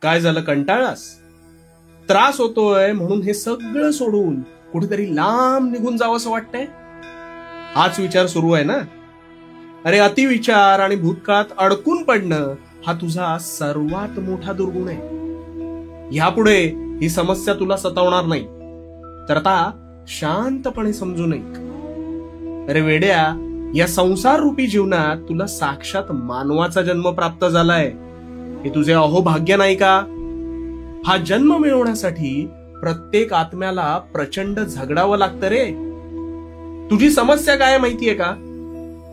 काय झालं, कंटाळलास? त्रास होतोय म्हणून हे सगळं सोडून कुठेतरी लांब निघून जावंसं वाटतंय? हाच विचार सुरू आहे ना? अरे, अतिविचार आणि भूतकाळात अडकून पडणं हा तुझा सर्वात मोठा दुर्गुण आहे. यापुढे ही समस्या तुला सतावणार नाही, तर आता शांतपणे समजून ऐक. अरे वेड्या, या संसार रूपी जीवनात तुला साक्षात मानवाचा जन्म प्राप्त झालाय. हे तुझे अहोभाग्य नाही का? हा जन्म मिळवण्यासाठी प्रत्येक आत्म्याला प्रचंड झगडावं लागतं रे. तुझी समस्या काय माहितीये का?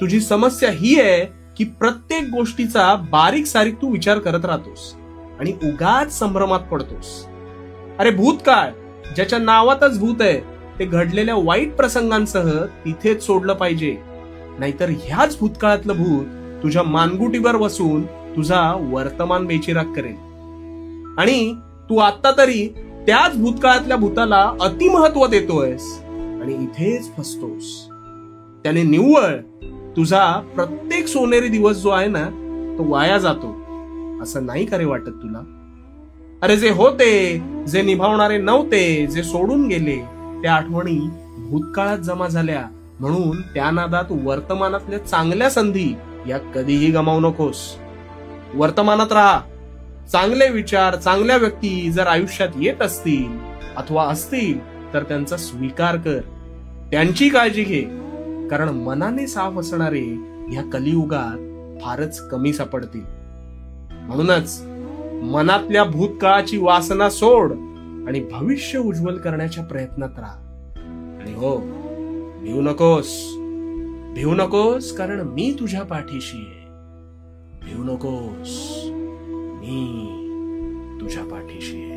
तुझी समस्या ही आहे की प्रत्येक गोष्टीचा बारीक सारीक तू विचार करत राहतोस आणि उगाच संभ्रमात पडतोस. अरे, भूतकाळ ज्याच्या नावातच भूत आहे ते घडलेल्या वाईट प्रसंगांसह तिथेच सोडलं पाहिजे. नाहीतर ह्याच भूतकाळातलं भूत तुझ्या मानगुटीवर बसून तुझा वर्तमान बेचिराग करेल. आणि तू आता तरी त्याच भूतकाळातल्या भूताला अतिमहत्व देतोयस आणि इथेच फसतोस. त्याने निव्वळ तुझा प्रत्येक सोनेरी दिवस जो आहे ना तो वाया जातो. असं नाही का रे वाटत तुला? अरे, जे होते, जे निभावणारे नव्हते, जे सोडून गेले, त्या आठवणी भूतकाळात जमा झाल्या. म्हणून त्या नादात वर्तमानातल्या चांगल्या संधी या कधीही गमावू नकोस. वर्तमानात राहा. चांगले विचार, चांगल्या व्यक्ती जर आयुष्यात येत असतील अथवा असतील तर त्यांचा स्वीकार कर. त्यांची काळजी घे, कारण मनाने साफ असणारे या कलियुगात फारच कमी सापडतील. म्हणूनच मनातल्या भूतकाळाची वासना सोड आणि भविष्य उज्ज्वल करण्याच्या प्रयत्नात राहा. आणि हो, भिवू नकोस, कारण मी तुझ्या पाठीशी आहे. भिवू नकोस, मी तुझ्या पाठीशी आहे.